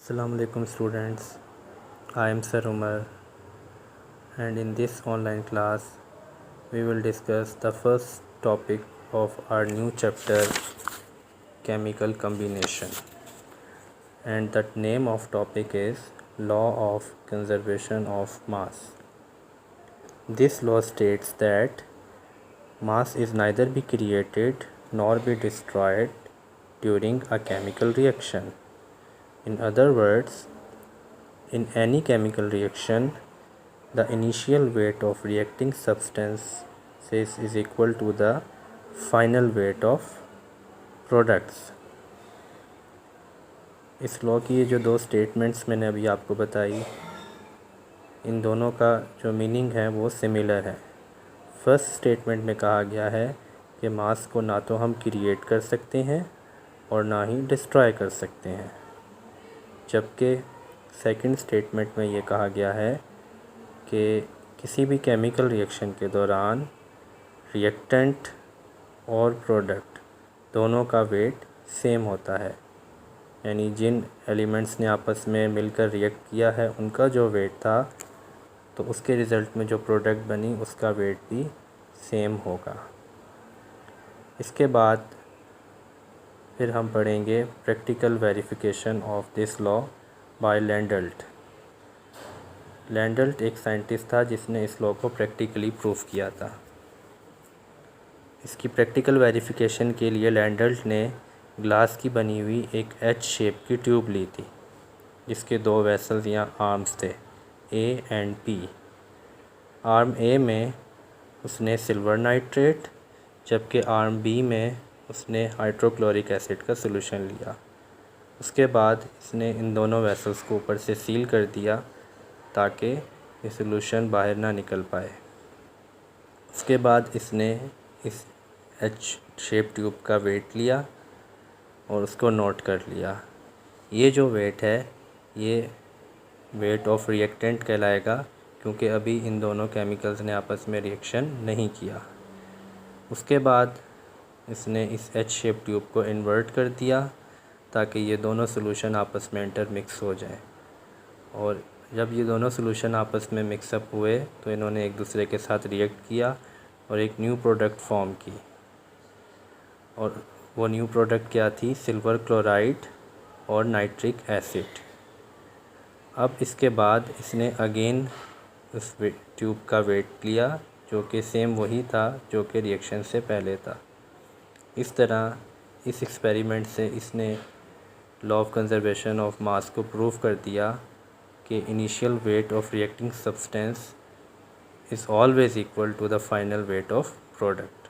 Assalamu alaikum students, I am Sir Umar and in this online class we will discuss the first topic of our new chapter, chemical combination, and the name of topic is law of conservation of mass. This law states that mass is neither be created nor be destroyed during a chemical reaction. In other words, in any chemical reaction, the initial weight of reacting substances is equal to the final weight of products. इस law की ये जो दो statements मैंने अभी आपको बताई, इन दोनों का जो मीनिंग है वो सिमिलर है। फर्स्ट स्टेटमेंट में कहा गया है कि मास को ना तो हम क्रिएट कर सकते हैं और ना ही डिस्ट्रॉय कर सकते हैं, जबकि सेकंड स्टेटमेंट में ये कहा गया है कि किसी भी केमिकल रिएक्शन के दौरान रिएक्टेंट और प्रोडक्ट दोनों का वेट सेम होता है, यानी जिन एलिमेंट्स ने आपस में मिलकर रिएक्ट किया है उनका जो वेट था तो उसके रिज़ल्ट में जो प्रोडक्ट बनी उसका वेट भी सेम होगा। इसके बाद फिर हम पढ़ेंगे practical verification of this law by Landolt. Landolt एक साइंटिस्ट था जिसने इस लॉ को प्रैक्टिकली प्रूव किया था। इसकी प्रैक्टिकल वेरिफिकेशन के लिए लैंडल्ट ने ग्लास की बनी हुई एक एच शेप की ट्यूब ली थी, जिसके दो वेसल्स या आर्म्स थे, ए एंड पी। आर्म ए में उसने सिल्वर नाइट्रेट, जबकि आर्म बी में उसने हाइड्रोक्लोरिक एसिड का सॉल्यूशन लिया। उसके बाद इसने इन दोनों वेसल्स को ऊपर से सील कर दिया ताकि ये सॉल्यूशन बाहर ना निकल पाए। उसके बाद इसने इस एच शेप ट्यूब का वेट लिया और उसको नोट कर लिया। ये जो वेट है ये वेट ऑफ रिएक्टेंट कहलाएगा, क्योंकि अभी इन दोनों केमिकल्स ने आपस में रिएक्शन नहीं किया। उसके बाद इसने इस एच शेप ट्यूब को इन्वर्ट कर दिया ताकि ये दोनों सॉल्यूशन आपस में इंटरमिक्स हो जाएं, और जब ये दोनों सॉल्यूशन आपस में मिक्सअप हुए तो इन्होंने एक दूसरे के साथ रिएक्ट किया और एक न्यू प्रोडक्ट फॉर्म की, और वो न्यू प्रोडक्ट क्या थी? सिल्वर क्लोराइड और नाइट्रिक एसिड। अब इसके बाद इसने अगेन उस ट्यूब का वेट लिया जो कि सेम वही था जो कि रिएक्शन से पहले था। इस तरह इस एक्सपेरिमेंट से इसने law of conservation of mass को प्रूव कर दिया कि initial weight of reacting substance is always equal to the final weight of product.